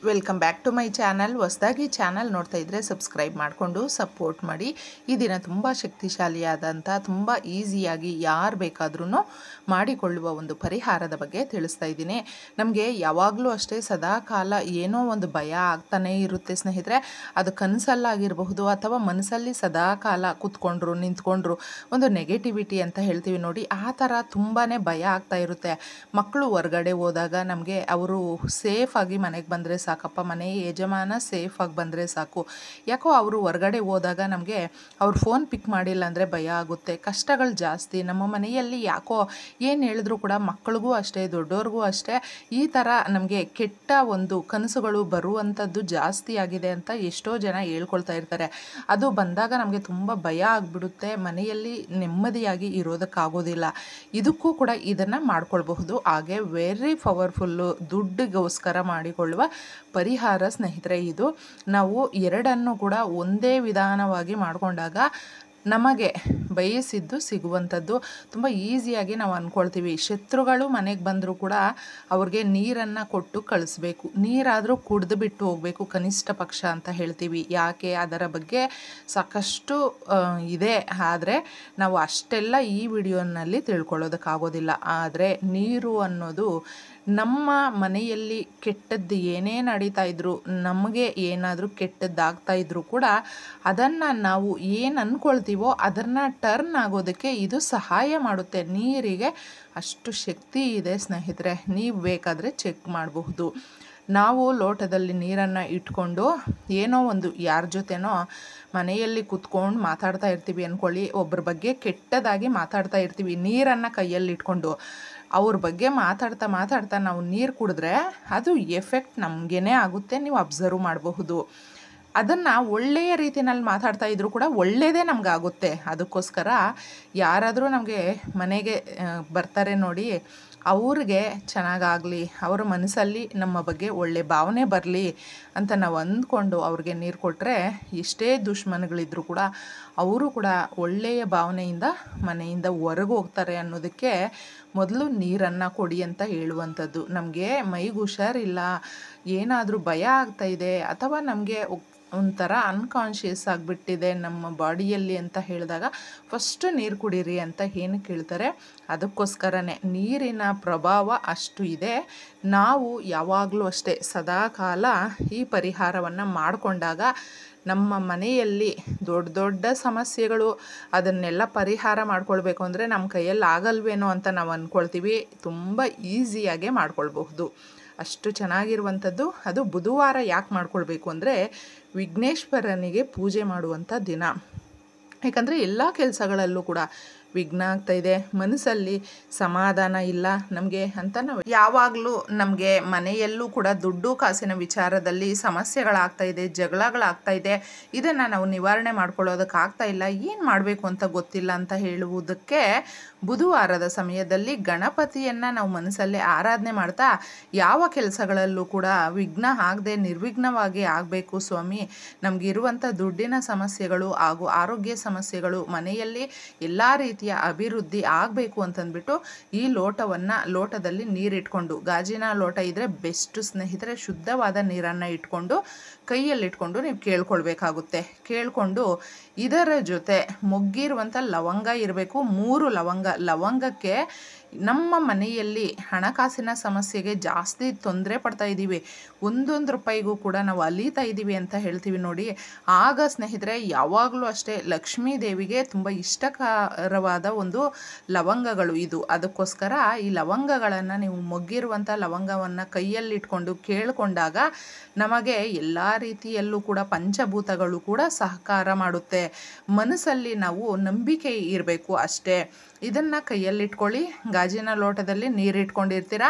Welcome back to my channel. ಹೊಸದಾಗಿ channel ನೋಡ್ತಾ ಇದ್ದರೆ ಸಬ್ಸ್ಕ್ರೈಬ್ ಮಾಡಿಕೊಂಡು ಸಪೋರ್ಟ್ ಮಾಡಿ. ಈ ದಿನ ತುಂಬ ಶಕ್ತಿಶಾಲಿಯಾದಂಥ ತುಂಬ ಈಸಿಯಾಗಿ ಯಾರು ಬೇಕಾದ್ರೂ ಮಾಡಿಕೊಳ್ಳುವ ಒಂದು ಪರಿಹಾರದ ಬಗ್ಗೆ ತಿಳಿಸ್ತಾ ಇದ್ದೀನಿ. ನಮಗೆ ಯಾವಾಗಲೂ ಅಷ್ಟೇ ಸದಾ ಕಾಲ ಏನೋ ಒಂದು ಭಯ ಆಗ್ತಾನೇ ಇರುತ್ತೆ ಸ್ನೇಹಿತರೆ. ಅದು ಕನಸಲ್ಲಾಗಿರಬಹುದು ಅಥವಾ ಮನಸ್ಸಲ್ಲಿ ಸದಾ ಕಾಲ ಕೂತ್ಕೊಂಡ್ರು ನಿಂತ್ಕೊಂಡ್ರು ಒಂದು ನೆಗೆಟಿವಿಟಿ ಅಂತ ಹೇಳ್ತೀವಿ ನೋಡಿ, ಆ ಥರ ತುಂಬಾ ಭಯ ಆಗ್ತಾ ಇರುತ್ತೆ. ಮಕ್ಕಳು ಹೊರಗಡೆ ಹೋದಾಗ ನಮಗೆ ಅವರು ಸೇಫಾಗಿ ಮನೆಗೆ ಬಂದರೆ ಸಾಕಪ್ಪ, ಮನೆ ಯಜಮಾನ ಸೇಫಾಗಿ ಬಂದರೆ ಸಾಕು. ಯಾಕೋ ಅವರು ಹೊರಗಡೆ ಹೋದಾಗ ನಮಗೆ ಅವ್ರು ಫೋನ್ ಪಿಕ್ ಮಾಡಿಲ್ಲ ಅಂದರೆ ಭಯ ಆಗುತ್ತೆ. ಕಷ್ಟಗಳು ಜಾಸ್ತಿ ನಮ್ಮ ಮನೆಯಲ್ಲಿ. ಯಾಕೋ ಏನು ಹೇಳಿದ್ರು ಕೂಡ ಮಕ್ಕಳಿಗೂ ಅಷ್ಟೇ ದೊಡ್ಡವ್ರಿಗೂ ಅಷ್ಟೇ ಈ ಥರ ನಮಗೆ ಕೆಟ್ಟ ಒಂದು ಕನಸುಗಳು ಬರುವಂಥದ್ದು ಜಾಸ್ತಿ ಆಗಿದೆ ಅಂತ ಎಷ್ಟೋ ಜನ ಹೇಳ್ಕೊಳ್ತಾ ಇರ್ತಾರೆ. ಅದು ಬಂದಾಗ ನಮಗೆ ತುಂಬ ಭಯ ಆಗಿಬಿಡುತ್ತೆ. ಮನೆಯಲ್ಲಿ ನೆಮ್ಮದಿಯಾಗಿ ಇರೋದಕ್ಕಾಗೋದಿಲ್ಲ. ಇದಕ್ಕೂ ಕೂಡ ಇದನ್ನು ಮಾಡ್ಕೊಳ್ಬಹುದು. ಹಾಗೆ ವೆರಿ ಪವರ್ಫುಲ್ಲು ದುಡ್ಡಿಗೋಸ್ಕರ ಮಾಡಿಕೊಳ್ಳುವ ಪರಿಹಾರ ಸ್ನೇಹಿತರೆ ಇದು. ನಾವು ಎರಡನ್ನು ಕೂಡ ಒಂದೇ ವಿಧಾನವಾಗಿ ಮಾಡಿಕೊಂಡಾಗ ನಮಗೆ ಬಯಸಿದ್ದು ಸಿಗುವಂಥದ್ದು. ತುಂಬ ಈಸಿಯಾಗಿ ನಾವು ಅಂದ್ಕೊಳ್ತೀವಿ. ಶತ್ರುಗಳು ಮನೆಗೆ ಬಂದರೂ ಕೂಡ ಅವ್ರಿಗೆ ನೀರನ್ನು ಕೊಟ್ಟು ಕಳಿಸ್ಬೇಕು, ನೀರಾದರೂ ಕುಡಿದು ಬಿಟ್ಟು ಹೋಗಬೇಕು ಕನಿಷ್ಠ ಪಕ್ಷ ಅಂತ ಹೇಳ್ತೀವಿ. ಯಾಕೆ ಅದರ ಬಗ್ಗೆ ಸಾಕಷ್ಟು ಇದೆ, ಆದರೆ ನಾವು ಅಷ್ಟೆಲ್ಲ ಈ ವಿಡಿಯೋನಲ್ಲಿ ತಿಳ್ಕೊಳ್ಳೋದಕ್ಕಾಗೋದಿಲ್ಲ. ಆದರೆ ನೀರು ಅನ್ನೋದು ನಮ್ಮ ಮನೆಯಲ್ಲಿ ಕೆಟ್ಟದ್ದು ಏನೇ ನಡೀತಾ ಇದ್ರು, ನಮಗೆ ಏನಾದರೂ ಕೆಟ್ಟದ್ದಾಗ್ತಾ ಇದ್ರೂ ಕೂಡ ಅದನ್ನು ನಾವು ಏನು ಅಂದ್ಕೊಳ್ತೀವೋ ಅದನ್ನು ಟರ್ನ್ ಆಗೋದಕ್ಕೆ ಇದು ಸಹಾಯ ಮಾಡುತ್ತೆ. ನೀರಿಗೆ ಅಷ್ಟು ಶಕ್ತಿ ಇದೆ ಸ್ನೇಹಿತರೆ. ನೀವು ಬೇಕಾದರೆ ಚೆಕ್ ಮಾಡಬಹುದು. ನಾವು ಲೋಟದಲ್ಲಿ ನೀರನ್ನು ಇಟ್ಕೊಂಡು ಏನೋ ಒಂದು ಯಾರ ಜೊತೆನೋ ಮನೆಯಲ್ಲಿ ಕೂತ್ಕೊಂಡು ಮಾತಾಡ್ತಾ ಇರ್ತೀವಿ ಅಂದ್ಕೊಳ್ಳಿ, ಒಬ್ಬರ ಬಗ್ಗೆ ಕೆಟ್ಟದಾಗಿ ಮಾತಾಡ್ತಾ ಇರ್ತೀವಿ ನೀರನ್ನು ಕೈಯಲ್ಲಿ ಇಟ್ಕೊಂಡು. ಅವ್ರ ಬಗ್ಗೆ ಮಾತಾಡ್ತಾ ನಾವು ನೀರು ಕುಡಿದ್ರೆ ಅದು ಎಫೆಕ್ಟ್ ನಮಗೇ ಆಗುತ್ತೆ. ನೀವು ಅಬ್ಸರ್ವ್ ಮಾಡಬಹುದು. ಅದನ್ನು ಒಳ್ಳೆಯ ರೀತಿಯಲ್ಲಿ ಮಾತಾಡ್ತಾ ಇದ್ರೂ ಕೂಡ ಒಳ್ಳೆಯದೇ ನಮಗಾಗುತ್ತೆ. ಅದಕ್ಕೋಸ್ಕರ ಯಾರಾದರೂ ನಮಗೆ ಮನೆಗೆ ಬರ್ತಾರೆ ನೋಡಿ, ಅವ್ರಿಗೆ ಚೆನ್ನಾಗಾಗಲಿ, ಅವರ ಮನಸ್ಸಲ್ಲಿ ನಮ್ಮ ಬಗ್ಗೆ ಒಳ್ಳೆ ಭಾವನೆ ಬರಲಿ ಅಂತ ನಾವು ಅಂದ್ಕೊಂಡು ಅವ್ರಿಗೆ ನೀರು ಕೊಟ್ಟರೆ ಎಷ್ಟೇ ದುಶ್ಮನಗಳಿದ್ರೂ ಕೂಡ ಅವರು ಕೂಡ ಒಳ್ಳೆಯ ಭಾವನೆಯಿಂದ ಮನೆಯಿಂದ ಹೊರಗೆ ಹೋಗ್ತಾರೆ ಅನ್ನೋದಕ್ಕೆ ಮೊದಲು ನೀರನ್ನು ಕೊಡಿ ಅಂತ ಹೇಳುವಂಥದ್ದು. ನಮಗೆ ಮೈಗೆ ಹುಷಾರಿಲ್ಲ, ಏನಾದರೂ ಭಯ ಆಗ್ತಾಯಿದೆ ಅಥವಾ ನಮಗೆ ಒಂಥರ ಅನ್ಕಾನ್ಷಿಯಸ್ ಆಗಿಬಿಟ್ಟಿದೆ ನಮ್ಮ ಬಾಡಿಯಲ್ಲಿ ಅಂತ ಹೇಳಿದಾಗ ಫಸ್ಟು ನೀರು ಕುಡೀರಿ ಅಂತ ಏನು ಕೇಳ್ತಾರೆ. ಅದಕ್ಕೋಸ್ಕರನೇ ನೀರಿನ ಪ್ರಭಾವ ಅಷ್ಟು ಇದೆ. ನಾವು ಯಾವಾಗಲೂ ಅಷ್ಟೇ ಸದಾ ಕಾಲ ಈ ಪರಿಹಾರವನ್ನು ಮಾಡಿಕೊಂಡಾಗ ನಮ್ಮ ಮನೆಯಲ್ಲಿ ದೊಡ್ಡ ದೊಡ್ಡ ಸಮಸ್ಯೆಗಳು ಅದನ್ನೆಲ್ಲ ಪರಿಹಾರ ಮಾಡ್ಕೊಳ್ಬೇಕು ಅಂದರೆ ನಮ್ಮ ಕೈಯಲ್ಲಿ ಆಗಲ್ವೇನೋ ಅಂತ ನಾವು ಅಂದ್ಕೊಳ್ತೀವಿ. ತುಂಬ ಈಸಿಯಾಗೆ ಮಾಡ್ಕೊಳ್ಬಹುದು. ಅಷ್ಟು ಚೆನ್ನಾಗಿರುವಂಥದ್ದು. ಅದು ಬುಧವಾರ ಯಾಕೆ ಮಾಡ್ಕೊಳ್ಬೇಕು ಅಂದರೆ ವಿಘ್ನೇಶ್ವರನಿಗೆ ಪೂಜೆ ಮಾಡುವಂಥ ದಿನ. ಯಾಕಂದರೆ ಎಲ್ಲ ಕೆಲಸಗಳಲ್ಲೂ ಕೂಡ ವಿಘ್ನ ಆಗ್ತಾಯಿದೆ, ಮನಸ್ಸಲ್ಲಿ ಸಮಾಧಾನ ಇಲ್ಲ ನಮಗೆ ಅಂತ ನಾವು ಯಾವಾಗಲೂ ನಮಗೆ ಮನೆಯಲ್ಲೂ ಕೂಡ ದುಡ್ಡು ಕಾಸಿನ ವಿಚಾರದಲ್ಲಿ ಸಮಸ್ಯೆಗಳಾಗ್ತಾಯಿದೆ, ಜಗಳಗಳಾಗ್ತಾಯಿದೆ. ಇದನ್ನು ನಾವು ನಿವಾರಣೆ ಮಾಡ್ಕೊಳ್ಳೋದಕ್ಕಾಗ್ತಾ ಇಲ್ಲ, ಏನು ಮಾಡಬೇಕು ಅಂತ ಗೊತ್ತಿಲ್ಲ ಅಂತ ಹೇಳುವುದಕ್ಕೆ ಬುಧವಾರದ ಸಮಯದಲ್ಲಿ ಗಣಪತಿಯನ್ನು ನಾವು ಮನಸ್ಸಲ್ಲೇ ಆರಾಧನೆ ಮಾಡ್ತಾ ಯಾವ ಕೆಲಸಗಳಲ್ಲೂ ಕೂಡ ವಿಘ್ನ ಆಗದೆ ನಿರ್ವಿಘ್ನವಾಗಿ ಆಗಬೇಕು ಸ್ವಾಮಿ, ನಮಗಿರುವಂಥ ದುಡ್ಡಿನ ಸಮಸ್ಯೆಗಳು ಹಾಗೂ ಆರೋಗ್ಯ ಸಮಸ್ಯೆಗಳು ಮನೆಯಲ್ಲಿ ಎಲ್ಲ ರೀತಿಯ ಅಭಿವೃದ್ಧಿ ಆಗಬೇಕು ಅಂತಂದ್ಬಿಟ್ಟು ಈ ಲೋಟದಲ್ಲಿ ನೀರಿಟ್ಕೊಂಡು, ಗಾಜಿನ ಲೋಟ ಇದ್ದರೆ ಬೆಸ್ಟ್ ಸ್ನೇಹಿತರೆ, ಶುದ್ಧವಾದ ನೀರನ್ನು ಇಟ್ಕೊಂಡು ಕೈಯಲ್ಲಿಟ್ಕೊಂಡು ನೀವು ಕೇಳ್ಕೊಳ್ಬೇಕಾಗುತ್ತೆ. ಕೇಳಿಕೊಂಡು ಇದರ ಜೊತೆ ಮೊಗ್ಗಿರುವಂಥ ಲವಂಗ ಇರಬೇಕು. 3 ಲವಂಗಕ್ಕೆ ನಮ್ಮ ಮನೆಯಲ್ಲಿ ಹಣಕಾಸಿನ ಸಮಸ್ಯೆಗೆ ಜಾಸ್ತಿ ತೊಂದರೆ ಪಡ್ತಾ ಇದ್ದೀವಿ, 1 ರೂಪಾಯಿಗೂ ಕೂಡ ನಾವು ಅಲೀತಾ ಇದ್ದೀವಿ ಅಂತ ಹೇಳ್ತೀವಿ ನೋಡಿ. ಆಗ ಸ್ನೇಹಿತರೆ ಯಾವಾಗಲೂ ಅಷ್ಟೇ ಲಕ್ಷ್ಮೀ ದೇವಿಗೆ ತುಂಬ ಇಷ್ಟಕರವಾದ ಒಂದು ಲವಂಗಗಳು ಇದು. ಅದಕ್ಕೋಸ್ಕರ ಈ ಲವಂಗಗಳನ್ನು ನೀವು ಮೊಗ್ಗಿರುವಂಥ ಲವಂಗವನ್ನು ಕೈಯಲ್ಲಿಟ್ಕೊಂಡು ಕೇಳಿಕೊಂಡಾಗ ನಮಗೆ ಎಲ್ಲ ರೀತಿಯಲ್ಲೂ ಕೂಡ ಪಂಚಭೂತಗಳು ಕೂಡ ಸಹಕಾರ ಮಾಡುತ್ತೆ. ಮನಸ್ಸಲ್ಲಿ ನಾವು ನಂಬಿಕೆ ಇರಬೇಕು ಅಷ್ಟೇ. ಇದನ್ನು ಕೈಯಲ್ಲಿಟ್ಕೊಳ್ಳಿ, ಗಾಜಿನ ಲೋಟದಲ್ಲಿ ನೀರಿಟ್ಕೊಂಡಿರ್ತೀರಾ,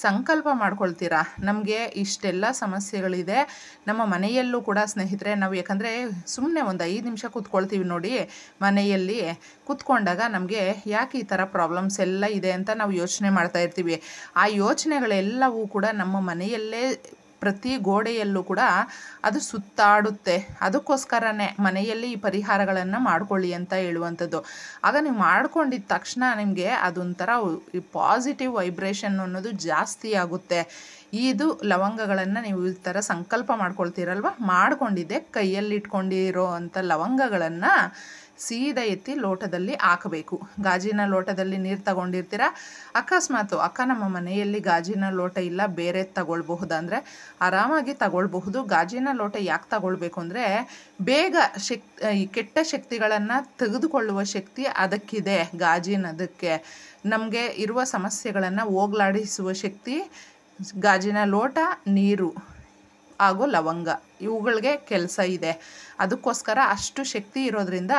ಸಂಕಲ್ಪ ಮಾಡ್ಕೊಳ್ತೀರಾ ನಮಗೆ ಇಷ್ಟೆಲ್ಲ ಸಮಸ್ಯೆಗಳಿದೆ ನಮ್ಮ ಮನೆಯಲ್ಲೂ ಕೂಡ ಸ್ನೇಹಿತರೆ. ನಾವು ಯಾಕಂದರೆ ಸುಮ್ಮನೆ ಒಂದು 5 ನಿಮಿಷ ಕೂತ್ಕೊಳ್ತೀವಿ ನೋಡಿ, ಮನೆಯಲ್ಲಿ ಕೂತ್ಕೊಂಡಾಗ ನಮಗೆ ಯಾಕೆ ಈ ಥರ ಪ್ರಾಬ್ಲಮ್ಸ್ ಎಲ್ಲ ಇದೆ ಅಂತ ನಾವು ಯೋಚನೆ ಮಾಡ್ತಾ ಇರ್ತೀವಿ. ಆ ಯೋಚನೆಗಳೆಲ್ಲವೂ ಕೂಡ ನಮ್ಮ ಮನೆಯಲ್ಲೇ ಪ್ರತಿ ಗೋಡೆಯಲ್ಲೂ ಕೂಡ ಅದು ಸುತ್ತಾಡುತ್ತೆ. ಅದಕ್ಕೋಸ್ಕರನೇ ಮನೆಯಲ್ಲಿ ಈ ಪರಿಹಾರಗಳನ್ನು ಮಾಡ್ಕೊಳ್ಳಿ ಅಂತ ಹೇಳುವಂಥದ್ದು. ಆಗ ನೀವು ಮಾಡ್ಕೊಂಡಿದ್ದ ತಕ್ಷಣ ನಿಮಗೆ ಅದೊಂಥರ ಪಾಸಿಟಿವ್ ವೈಬ್ರೇಷನ್ ಅನ್ನೋದು ಜಾಸ್ತಿ ಆಗುತ್ತೆ. ಇದು ಲವಂಗಗಳನ್ನು ನೀವು ಈ ಥರ ಸಂಕಲ್ಪ ಮಾಡ್ಕೊಳ್ತೀರಲ್ವ, ಮಾಡ್ಕೊಂಡಿದ್ದೆ ಕೈಯಲ್ಲಿ ಇಟ್ಕೊಂಡಿರೋ ಅಂಥ ಲವಂಗಗಳನ್ನು ಸೀದಾ ಎತ್ತಿ ಲೋಟದಲ್ಲಿ ಹಾಕಬೇಕು. ಗಾಜಿನ ಲೋಟದಲ್ಲಿ ನೀರು ತಗೊಂಡಿರ್ತೀರ, ಅಕಸ್ಮಾತು ಅಕ್ಕ ನಮ್ಮ ಮನೆಯಲ್ಲಿ ಗಾಜಿನ ಲೋಟ ಇಲ್ಲ ಬೇರೆ ತಗೊಳ್ಬಹುದಂದರೆ ಆರಾಮಾಗಿ ತಗೊಳ್ಬಹುದು. ಗಾಜಿನ ಲೋಟ ಯಾಕೆ ತಗೊಳ್ಬೇಕು ಅಂದರೆ ಬೇಗ ಈ ಕೆಟ್ಟ ಶಕ್ತಿಗಳನ್ನು ತೆಗೆದುಕೊಳ್ಳುವ ಶಕ್ತಿ ಅದಕ್ಕಿದೆ. ಗಾಜಿನದಕ್ಕೆ ನಮಗೆ ಇರುವ ಸಮಸ್ಯೆಗಳನ್ನು ಹೋಗಲಾಡಿಸುವ ಶಕ್ತಿ ಗಾಜಿನ ಲೋಟ, ನೀರು ಹಾಗೂ ಲವಂಗ ಇವುಗಳಿಗೆ ಕೆಲಸ ಇದೆ. ಅದಕ್ಕೋಸ್ಕರ ಅಷ್ಟು ಶಕ್ತಿ ಇರೋದ್ರಿಂದ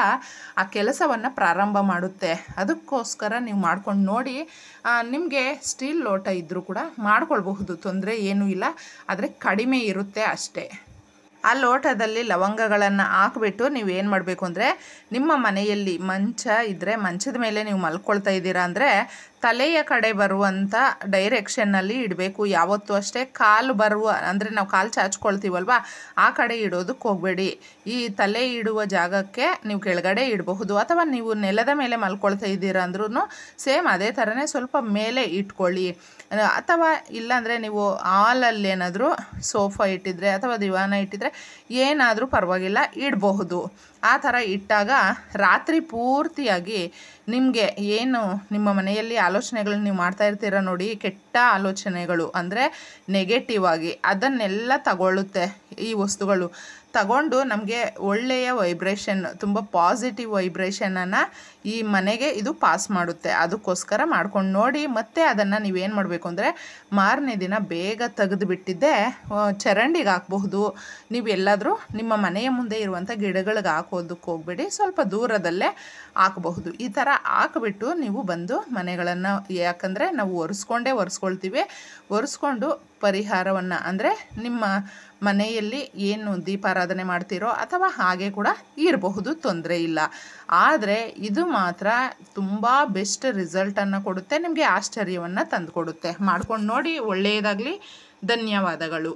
ಆ ಕೆಲಸವನ್ನು ಪ್ರಾರಂಭ ಮಾಡುತ್ತೆ. ಅದಕ್ಕೋಸ್ಕರ ನೀವು ಮಾಡ್ಕೊಂಡು ನೋಡಿ. ನಿಮಗೆ ಸ್ಟೀಲ್ ಲೋಟ ಇದ್ದರೂ ಕೂಡ ಮಾಡ್ಕೊಳ್ಬಹುದು, ತೊಂದರೆ ಏನೂ ಇಲ್ಲ, ಆದರೆ ಕಡಿಮೆ ಇರುತ್ತೆ ಅಷ್ಟೇ. ಆ ಲೋಟದಲ್ಲಿ ಲವಂಗಗಳನ್ನು ಹಾಕಿಬಿಟ್ಟು ನೀವೇನು ಮಾಡಬೇಕು ಅಂದರೆ ನಿಮ್ಮ ಮನೆಯಲ್ಲಿ ಮಂಚ ಇದ್ದರೆ ಮಂಚದ ಮೇಲೆ ನೀವು ಮಲ್ಕೊಳ್ತಾ ಇದ್ದೀರಾ ಅಂದರೆ ತಲೆಯ ಕಡೆ ಬರುವಂಥ ಡೈರೆಕ್ಷನ್ನಲ್ಲಿ ಇಡಬೇಕು. ಯಾವತ್ತೂ ಅಷ್ಟೇ ಕಾಲು ಬರುವ ಅಂದರೆ ನಾವು ಕಾಲು ಚಾಚ್ಕೊಳ್ತೀವಲ್ವ ಆ ಕಡೆ ಇಡೋದಕ್ಕೆ ಹೋಗಬೇಡಿ. ಈ ತಲೆ ಇಡುವ ಜಾಗಕ್ಕೆ ನೀವು ಕೆಳಗಡೆ ಇಡಬಹುದು, ಅಥವಾ ನೀವು ನೆಲದ ಮೇಲೆ ಮಲ್ಕೊಳ್ತಾ ಇದ್ದೀರಾ ಅಂದ್ರೂ ಸೇಮ್ ಅದೇ ಥರನೇ ಸ್ವಲ್ಪ ಮೇಲೆ ಇಟ್ಕೊಳ್ಳಿ. ಅಥವಾ ಇಲ್ಲಾಂದರೆ ನೀವು ಹಾಲಲ್ಲಿ ಏನಾದರೂ ಸೋಫಾ ಇಟ್ಟಿದ್ರೆ ಅಥವಾ ದಿವಾನ ಇಟ್ಟಿದ್ರೆ ಏನಾದರೂ ಪರವಾಗಿಲ್ಲ, ಇಡಬಹುದು. ಆ ಥರ ಇಟ್ಟಾಗ ರಾತ್ರಿ ಪೂರ್ತಿಯಾಗಿ ನಿಮಗೆ ಏನು ನಿಮ್ಮ ಮನೆಯಲ್ಲಿ ಆಲೋಚನೆಗಳನ್ನ ನೀವು ಮಾಡ್ತಾ ಇರ್ತೀರ ನೋಡಿ, ಕೆಟ್ಟ ಆಲೋಚನೆಗಳು ಅಂದರೆ ನೆಗೆಟಿವ್ ಆಗಿ ಅದನ್ನೆಲ್ಲ ತಗೊಳ್ಳುತ್ತೆ. ಈ ವಸ್ತುಗಳು ತಗೊಂಡು ನಮಗೆ ಒಳ್ಳೆಯ ವೈಬ್ರೇಷನ್, ತುಂಬ ಪಾಸಿಟಿವ್ ವೈಬ್ರೇಷನನ್ನು ಈ ಮನೆಗೆ ಇದು ಪಾಸ್ ಮಾಡುತ್ತೆ. ಅದಕ್ಕೋಸ್ಕರ ಮಾಡ್ಕೊಂಡು ನೋಡಿ. ಮತ್ತು ಅದನ್ನು ನೀವೇನು ಮಾಡಬೇಕು ಅಂದರೆ ಮಾರನೇ ದಿನ ಬೇಗ ತೆಗೆದುಬಿಟ್ಟಿದ್ದೆ ಚರಂಡಿಗೆ ಹಾಕಬಹುದು. ನೀವು ಎಲ್ಲಾದರೂ ನಿಮ್ಮ ಮನೆಯ ಮುಂದೆ ಇರುವಂಥ ಗಿಡಗಳಿಗೆ ಹಾಕೋದಕ್ಕೆ ಹೋಗಬೇಡಿ, ಸ್ವಲ್ಪ ದೂರದಲ್ಲೇ ಹಾಕಬಹುದು. ಈ ಥರ ಹಾಕಿಬಿಟ್ಟು ನೀವು ಬಂದು ಮನೆಗಳನ್ನು, ಯಾಕಂದರೆ ನಾವು ಒರೆಸ್ಕೊಳ್ತೀವಿ, ಒರೆಸ್ಕೊಂಡು ಪರಿಹಾರವನ್ನು ಅಂದರೆ ನಿಮ್ಮ ಮನೆಯಲ್ಲಿ ಏನು ದೀಪಾರಾಧನೆ ಮಾಡ್ತೀರೋ ಅಥವಾ ಹಾಗೆ ಕೂಡ ಇರಬಹುದು, ತೊಂದರೆ ಇಲ್ಲ. ಆದರೆ ಇದು ಮಾತ್ರ ತುಂಬ ಬೆಸ್ಟ್ ರಿಸಲ್ಟನ್ನು ಕೊಡುತ್ತೆ, ನಿಮಗೆ ಆಶ್ಚರ್ಯವನ್ನು ತಂದುಕೊಡುತ್ತೆ. ಮಾಡ್ಕೊಂಡು ನೋಡಿ. ಒಳ್ಳೆಯದಾಗಲಿ. ಧನ್ಯವಾದಗಳು.